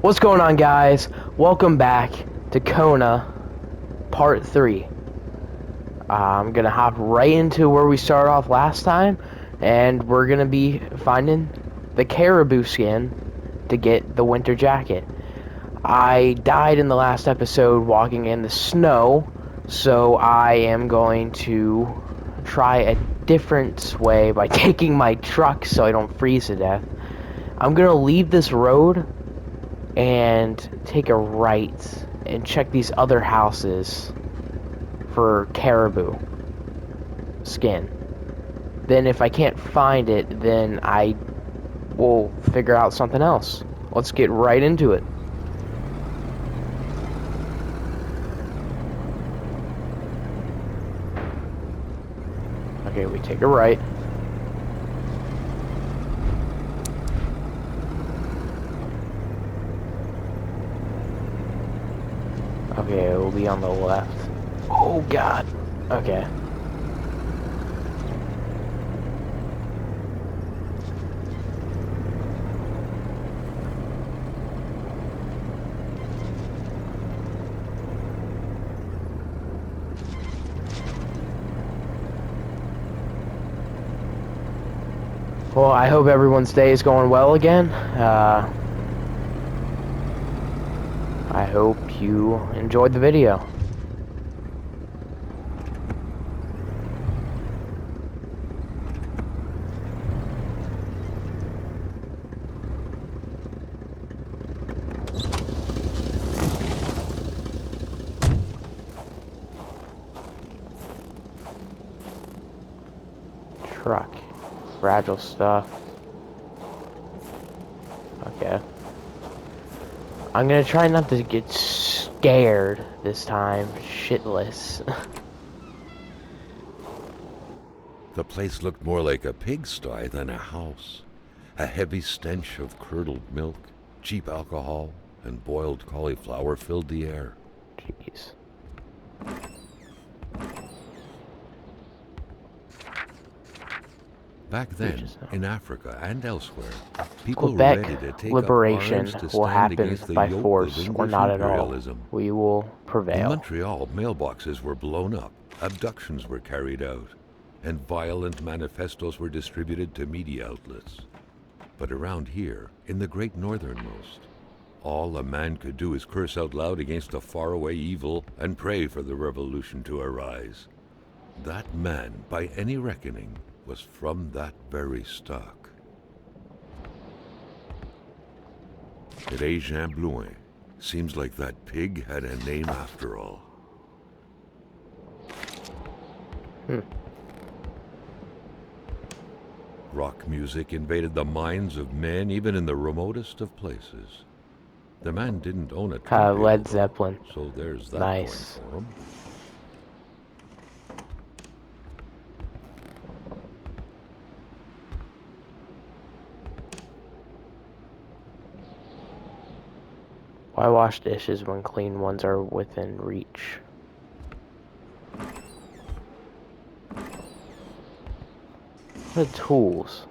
What's going on, guys? Welcome back to Kona Part 3. I'm gonna hop right into where we started off last time, and we're gonna be finding the caribou skin to get the winter jacket. I died in the last episode walking in the snow, so I am going to try a different way by taking my truck so I don't freeze to death. I'm gonna leave this road and take a right and check these other houses for caribou skin. Then if I can't find it, then I will figure out something else. Let's get right into it. Okay, we take a right. Okay, it will be on the left. Oh god. Okay. Well, I hope everyone's day is going well again. I hope you enjoyed the video. Truck. Fragile stuff. Okay. I'm gonna try not to get scared this time. Shitless. The place looked more like a pigsty than a house. A heavy stench of curdled milk, cheap alcohol, and boiled cauliflower filled the air. Jeez. Back then, in Africa and elsewhere, people were Quebec ready to take liberation up arms to will stand happen against the by yoke force of or English not at all. imperialism. We will In prevail. Montreal, mailboxes were blown up, abductions were carried out, and violent manifestos were distributed to media outlets. But around here, in the great northernmost, all a man could do is curse out loud against a faraway evil and pray for the revolution to arise. That man, by any reckoning, was from that very stock. Today, Jean Blouin. Seems like that pig had a name after all. Rock music invaded the minds of men even in the remotest of places. The man didn't own a turntable, Led Zeppelin. so there's that Nice. going for him. Why wash dishes when clean ones are within reach? The tools.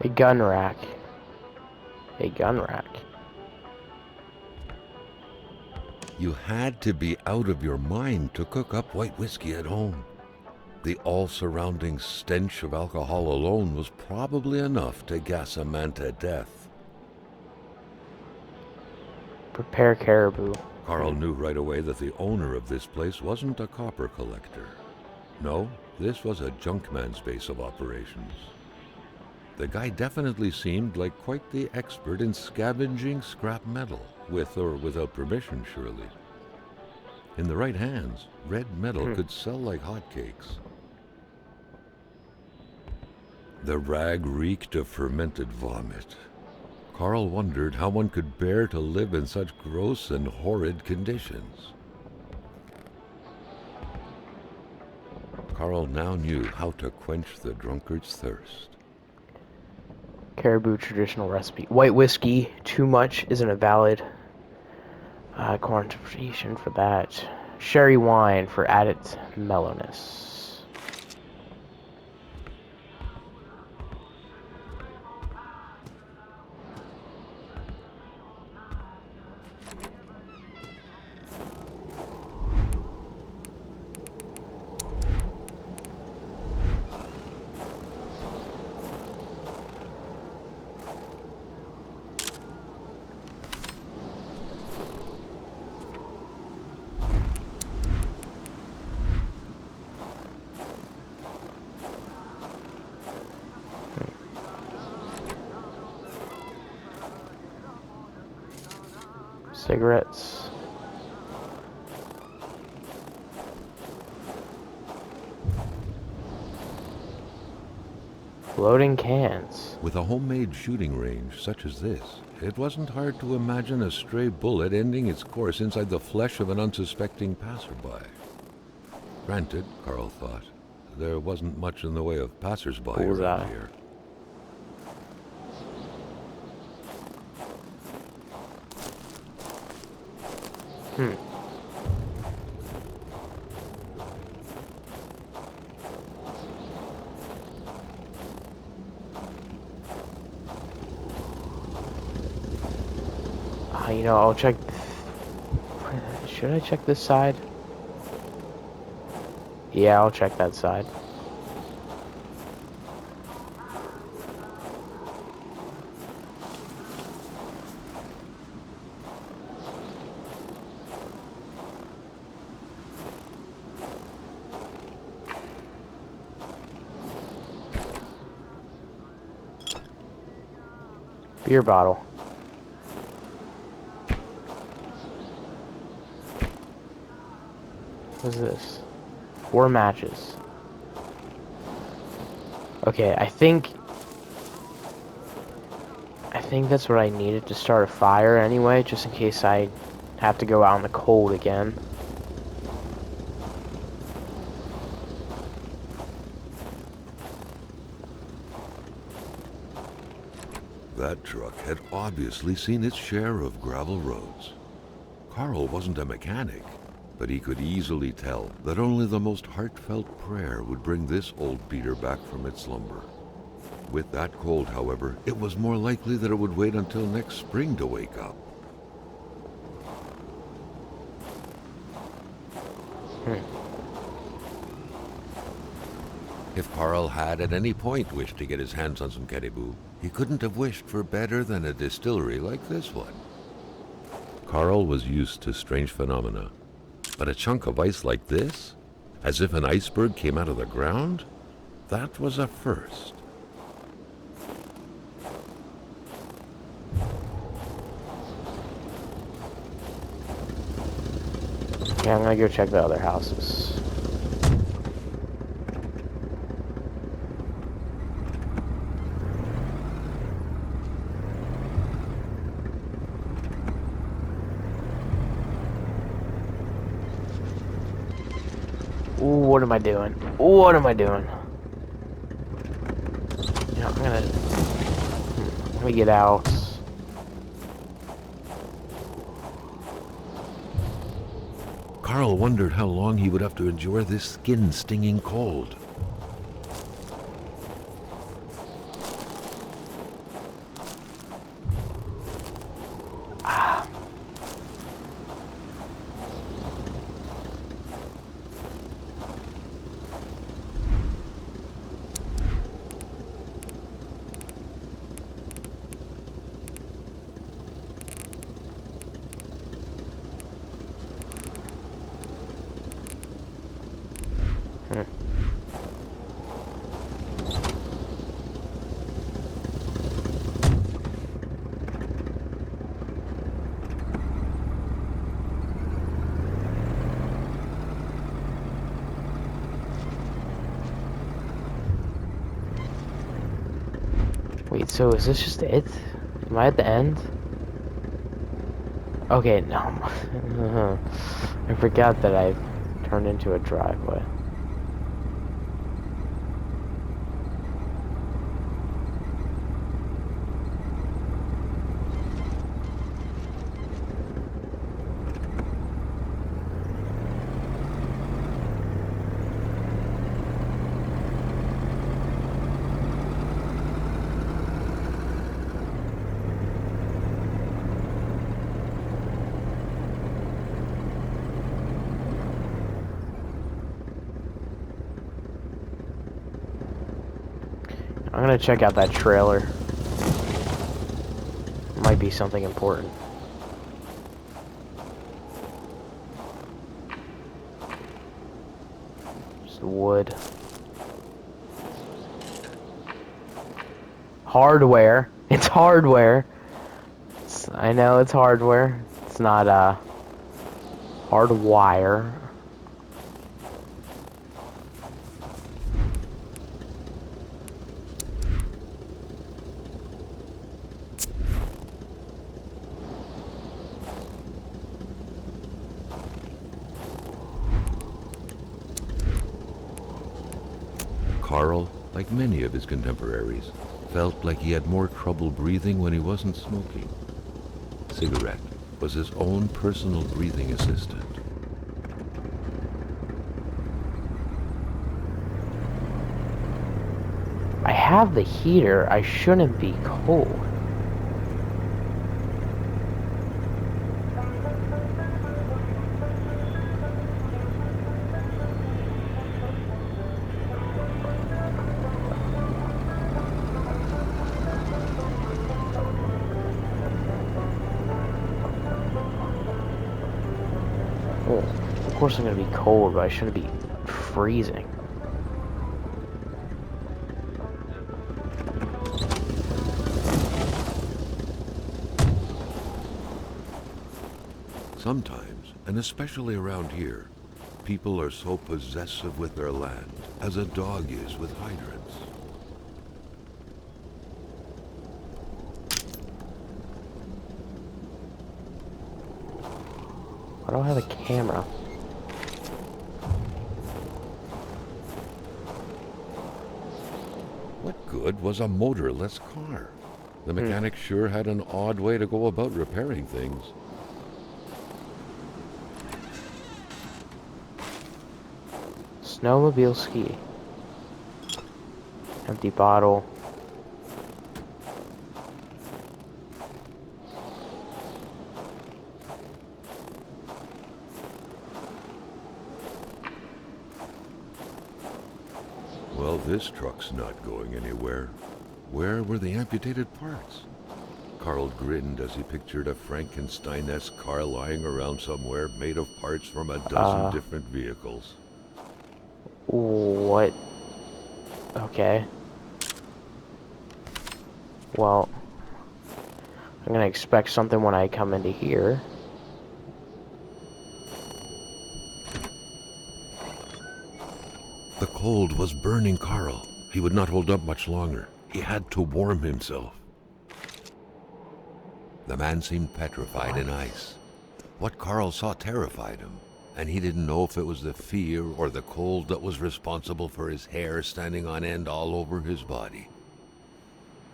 A gun rack. A gun rack. You had to be out of your mind to cook up white whiskey at home. The all-surrounding stench of alcohol alone was probably enough to gas a man to death. Prepare caribou. Carl knew right away that the owner of this place wasn't a copper collector. No, this was a junkman's base of operations. The guy definitely seemed like quite the expert in scavenging scrap metal, with or without permission, surely. In the right hands, red metal could sell like hotcakes. The rag reeked of fermented vomit. Carl wondered how one could bear to live in such gross and horrid conditions. Carl now knew how to quench the drunkard's thirst. Caribou traditional recipe. White whiskey, too much isn't a valid quantification for that. Sherry wine for added mellowness. Cigarettes. Floating cans. With a homemade shooting range such as this, it wasn't hard to imagine a stray bullet ending its course inside the flesh of an unsuspecting passerby. Granted, Carl thought, there wasn't much in the way of passersby around here. You know, I'll check. Should I check this side? Yeah, I'll check that side. Beer bottle. What's this? 4 matches. Okay, I think that's what I needed to start a fire anyway, just in case I have to go out in the cold again. That truck had obviously seen its share of gravel roads. Carl wasn't a mechanic, but he could easily tell that only the most heartfelt prayer would bring this old beater back from its slumber. With that cold, however, it was more likely that it would wait until next spring to wake up. If Carl had at any point wished to get his hands on some caribou, he couldn't have wished for better than a distillery like this one. Carl was used to strange phenomena, but a chunk of ice like this, as if an iceberg came out of the ground, that was a first. Okay, I'm gonna go check the other houses. Ooh, what am I doing? What am I doing? You know, let me get out. Carl wondered how long he would have to endure this skin-stinging cold. Wait, so is this just it? Am I at the end? Okay, no. I forgot that I turned into a driveway. gonna check out that trailer. Might be something important. Just wood. Hardware. It's hardware. I know it's hardware. It's not hardwire. Carl, like many of his contemporaries, felt like he had more trouble breathing when he wasn't smoking. Cigarette was his own personal breathing assistant. I have the heater. I shouldn't be cold. Oh, of course I'm gonna be cold, but I shouldn't be freezing. Sometimes, and especially around here, people are so possessive with their land, as a dog is with hydrants. I don't have a camera. What good was a motorless car? The mechanic sure had an odd way to go about repairing things. Snowmobile ski. Empty bottle. Well, this truck's not going anywhere. Where were the amputated parts? Carl grinned as he pictured a Frankenstein-esque car lying around somewhere made of parts from a dozen different vehicles. What? Okay. Well, I'm gonna expect something when I come into here. The cold was burning Carl. He would not hold up much longer. He had to warm himself. The man seemed petrified in ice. What Carl saw terrified him, and he didn't know if it was the fear or the cold that was responsible for his hair standing on end all over his body.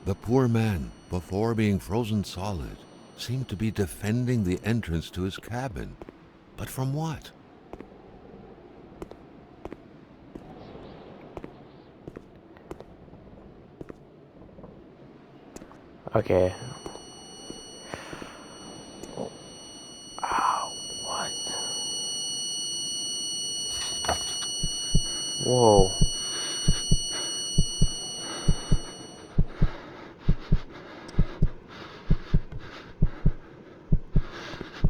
The poor man, before being frozen solid, seemed to be defending the entrance to his cabin. But from what? Okay. Ow, what? Whoa.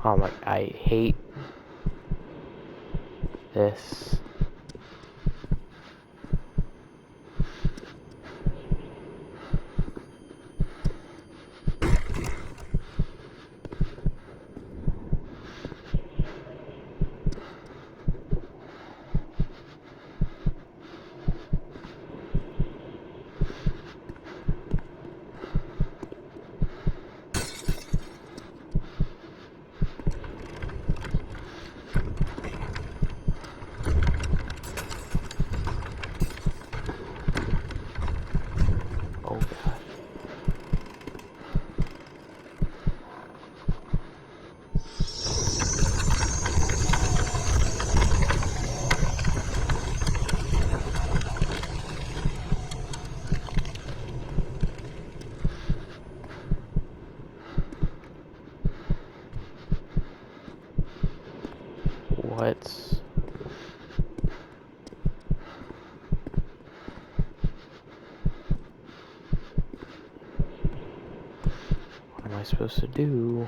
Oh my, I hate this. Oh god. What? am I supposed to do?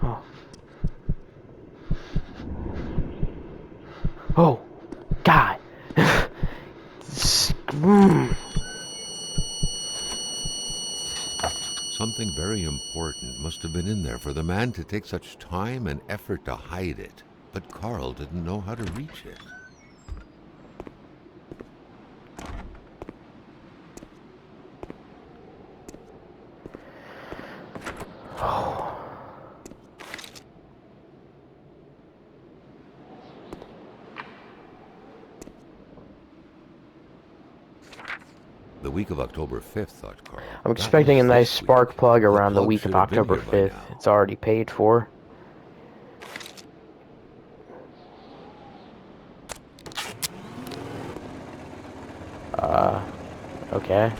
Oh. Oh. God. Something very important must have been in there for the man to take such time and effort to hide it. But Carl didn't know how to reach it. The week of October 5th, thought Carl. I'm That expecting a was nice this spark week. plug The around the plug week of should have been October here by 5th. now. It's already paid for. Okay.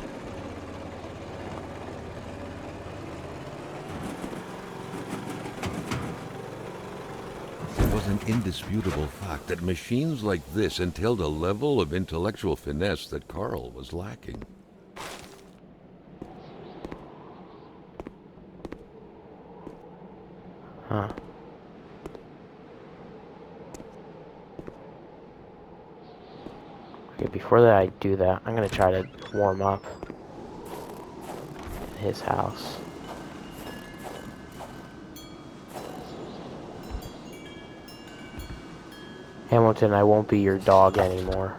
It was an indisputable fact that machines like this entailed a level of intellectual finesse that Carl was lacking. Huh. Okay, before that I do that, I'm gonna try to warm up his house. Hamilton, I won't be your dog anymore.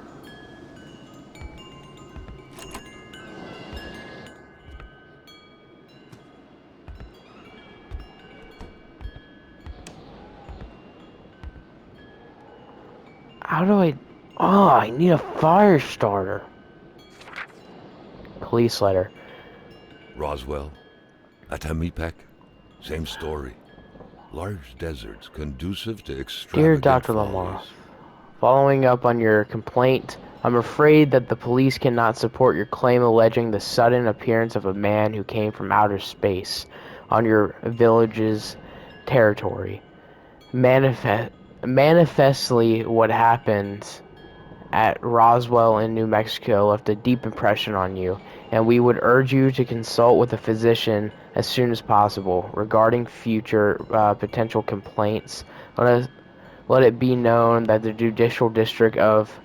How do I... Oh, I need a fire starter. Police letter. Roswell, Atamipek, same story. Large deserts conducive to Dear extravagant Dr. Lamar, follies. following up on your complaint, I'm afraid that the police cannot support your claim alleging the sudden appearance of a man who came from outer space on your village's territory. Manifestly, what happened at Roswell in New Mexico left a deep impression on you, and we would urge you to consult with a physician as soon as possible regarding future potential complaints. Let it be known that the Judicial District of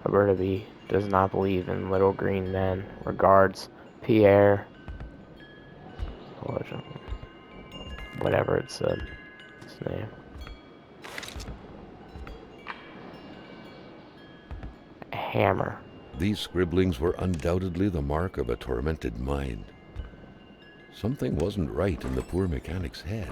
Abertaby does not believe in little green men. Regards, Pierre. Whatever it said. His name. Hammer. These scribblings were undoubtedly the mark of a tormented mind. Something wasn't right in the poor mechanic's head.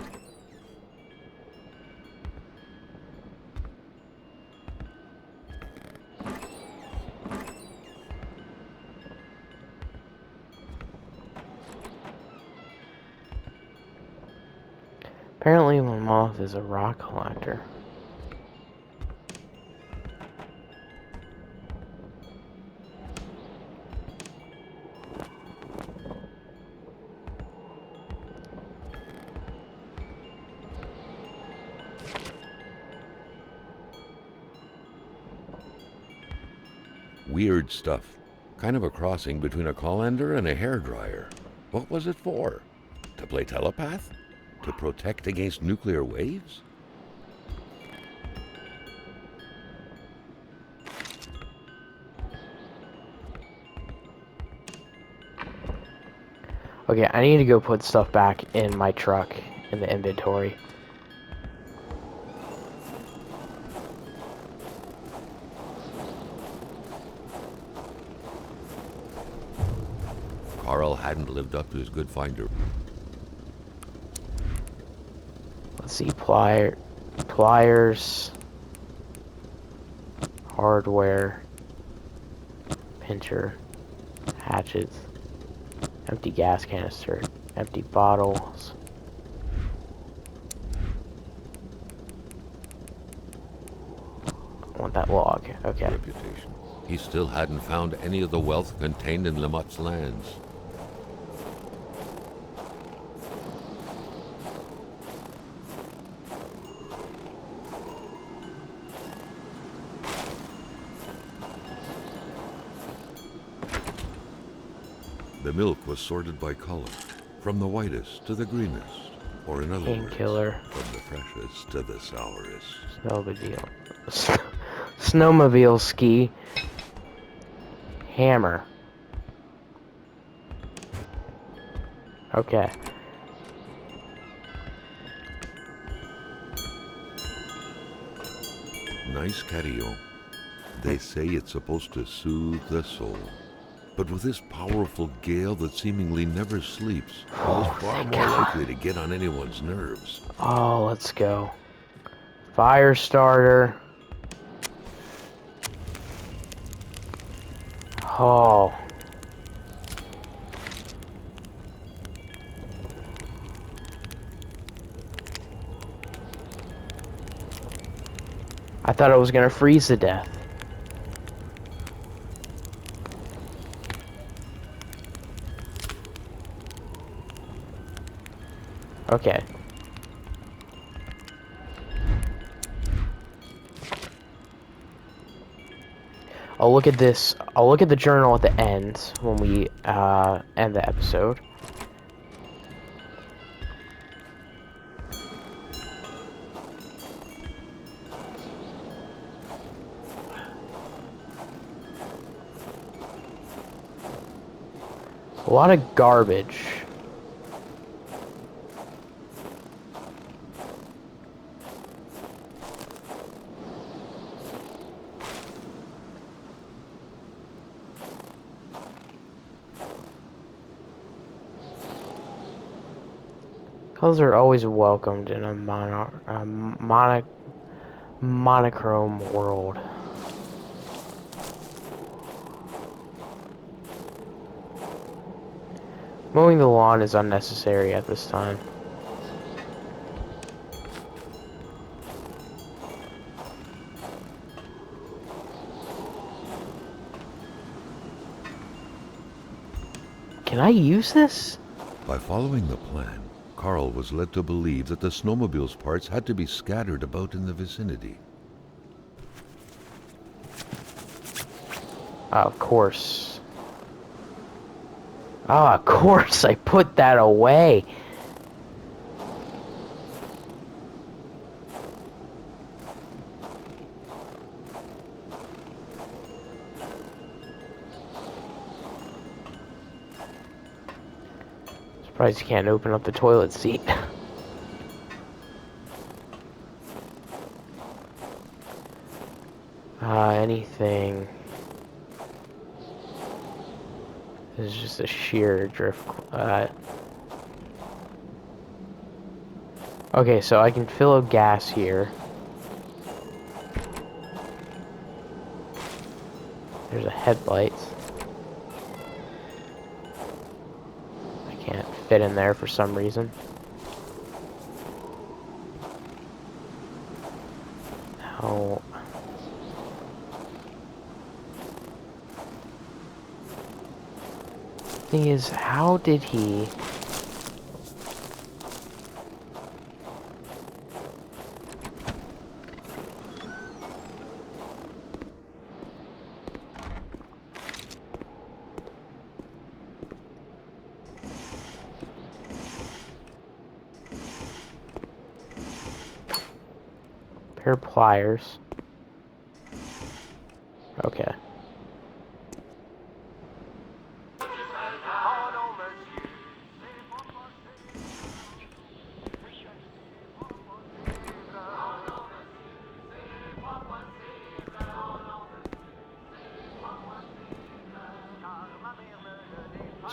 Apparently, Lamoth is a rock collector. Weird stuff. Kind of a crossing between a colander and a hairdryer. What was it for? To play telepath? To protect against nuclear waves? Okay, I need to go put stuff back in my truck in the inventory. Carl hadn't lived up to his good finder. Let's see, pliers, hardware, pincher, hatchets, empty gas canister, empty bottles. I want that log. Okay. Reputation. He still hadn't found any of the wealth contained in Lamotte's lands. The milk was sorted by color, from the whitest to the greenest, or in other words, Painkiller. from the freshest to the sourest. Snowmobile. Snowmobile ski. Hammer. Okay. Nice catio. They say it's supposed to soothe the soul. But with this powerful gale that seemingly never sleeps, it was far more likely to get on anyone's nerves. Oh, let's go. Fire starter. Oh. I thought I was gonna freeze to death. Okay. I'll look at this. I'll look at the journal at the end when we end the episode. A lot of garbage. Colors are always welcomed in a monochrome world. Mowing the lawn is unnecessary at this time. Can I use this? By following the plan, Carl was led to believe that the snowmobile's parts had to be scattered about in the vicinity. Of course. Oh, of course, I put that away. Surprised you can't open up the toilet seat. Anything. This is just a sheer drift. Okay, so I can fill up gas here. There's a headlight. I can't fit in there for some reason. No. Thing is, how did he... pair of pliers. Okay.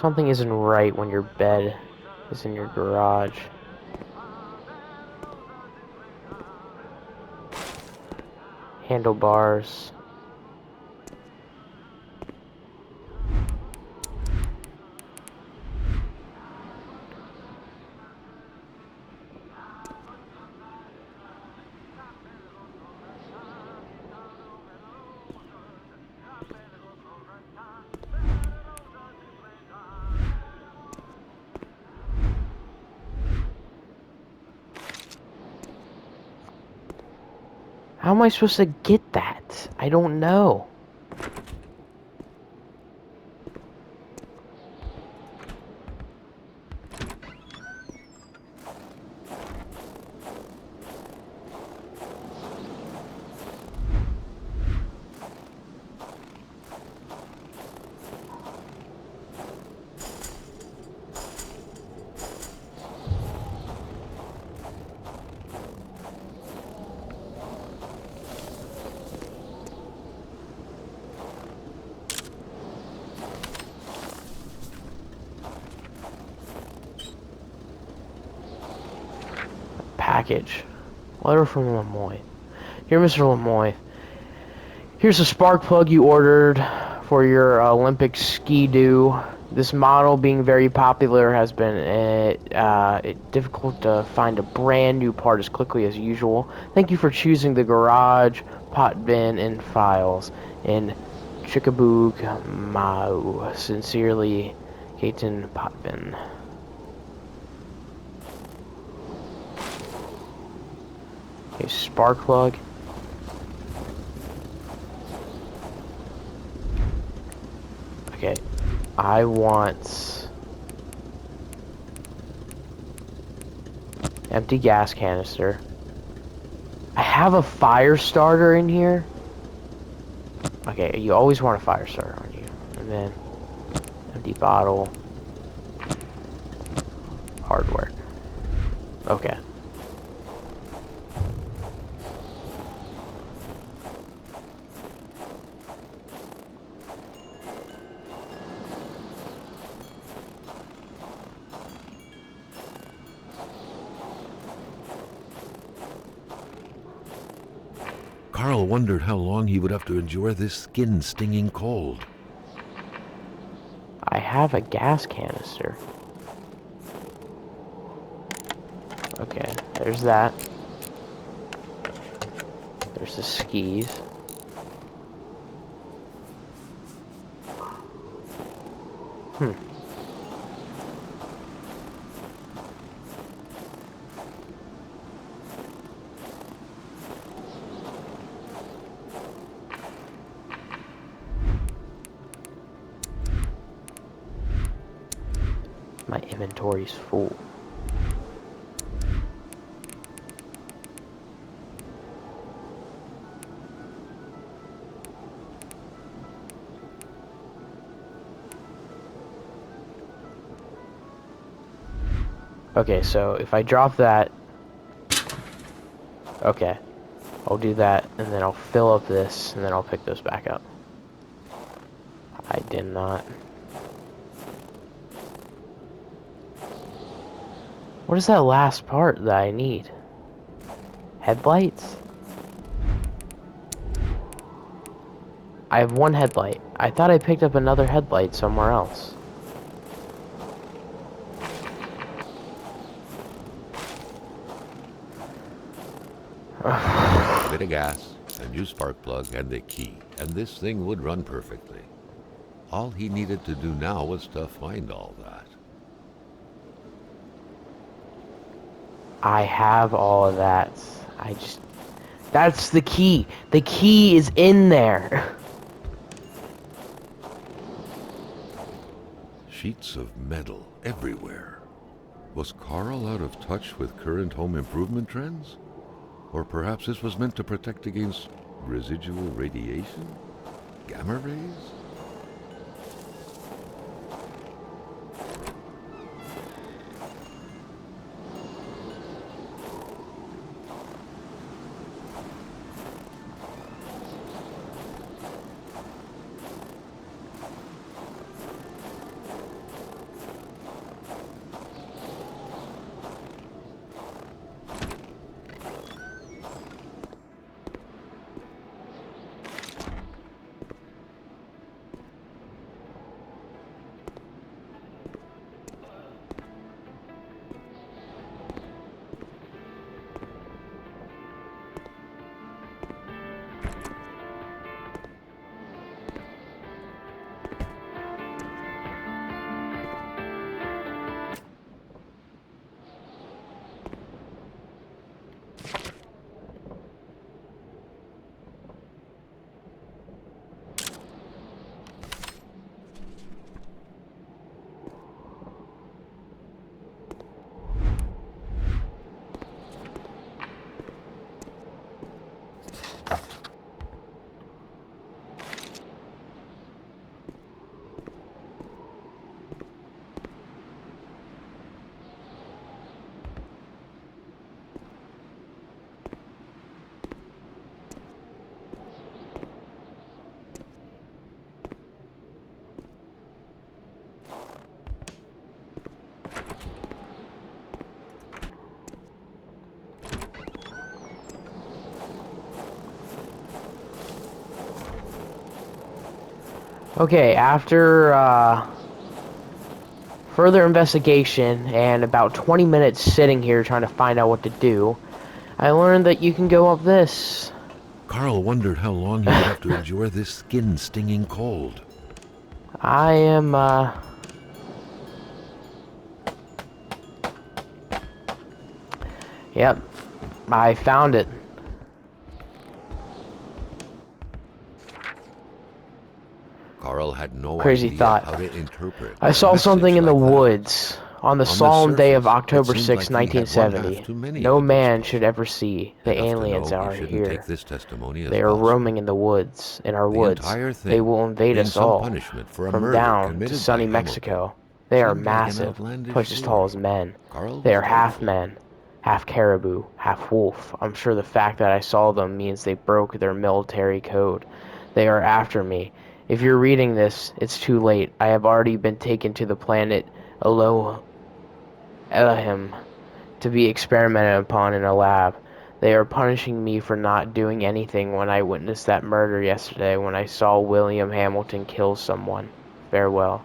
Something isn't right when your bed is in your garage. Handlebars. How am I supposed to get that? I don't know. package. Letter from Lemoyne. Here, Mr. Lemoyne. Here's a spark plug you ordered for your Olympic ski-doo. This model, being very popular, has been difficult to find a brand new part as quickly as usual. Thank you for choosing the garage, pot bin, and files in Chickaboog, Mau. Sincerely, Caton Potbin. Okay, spark plug. Okay, I want empty gas canister. I have a fire starter in here. Okay, you always want a fire starter on you. And then empty bottle. Hardware. Okay. Carl wondered how long he would have to endure this skin-stinging cold. I have a gas canister. Okay, there's that. There's the skis. Hmm. My inventory's full. Okay, so if I drop that... Okay. I'll do that, and then I'll fill up this, and then I'll pick those back up. I did not. What is that last part that I need? Headlights? I have one headlight. I thought I picked up another headlight somewhere else. A bit of gas, a new spark plug, and the key, and this thing would run perfectly. All he needed to do now was to find all that. I have all of that. That's the key. The key is in there. Sheets of metal everywhere. Was Carl out of touch with current home improvement trends? Or perhaps this was meant to protect against residual radiation? Gamma rays? Okay, after further investigation and about 20 minutes sitting here trying to find out what to do, I learned that you can go up this. Carl wondered how long he would have to endure this skin-stinging cold. I am, Yep, I found it. Carl had no Crazy idea thought. how to interpret I a saw something message in the like that. woods on the On the solemn day of surface, it October seemed 6, like he had one half 1970. too many No man outposts. should ever see the Enough to aliens know he are shouldn't take here. this testimony as They are roaming gospel. in the woods, in our The woods. entire They thing, will invade being us some all. punishment for a From murder down to committed by sunny Hamilton, Mexico. They are seemed like an massive, outlandish twice as tall as theory. men. Carl They was are half doubtful. men, half caribou, half wolf. I'm sure the fact that I saw them means they broke their military code. They are after me. If you're reading this, it's too late. I have already been taken to the planet Elohim to be experimented upon in a lab. They are punishing me for not doing anything when I witnessed that murder yesterday when I saw William Hamilton kill someone. Farewell.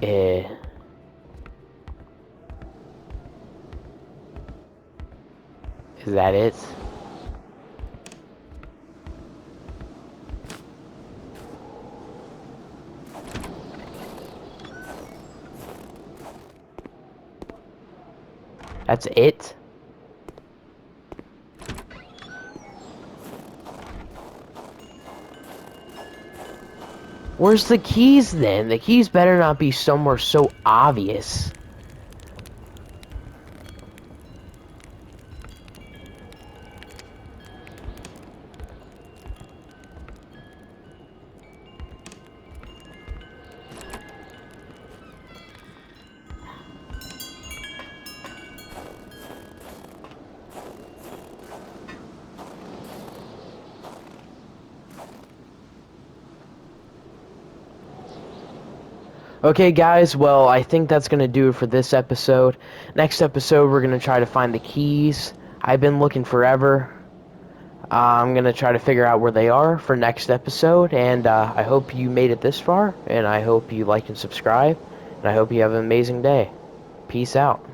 Eh, is that it? That's it? Where's the keys then? The keys better not be somewhere so obvious. Okay, guys, well, I think that's going to do it for this episode. Next episode, we're going to try to find the keys. I've been looking forever. I'm going to try to figure out where they are for next episode, and I hope you made it this far, and I hope you like and subscribe, and I hope you have an amazing day. Peace out.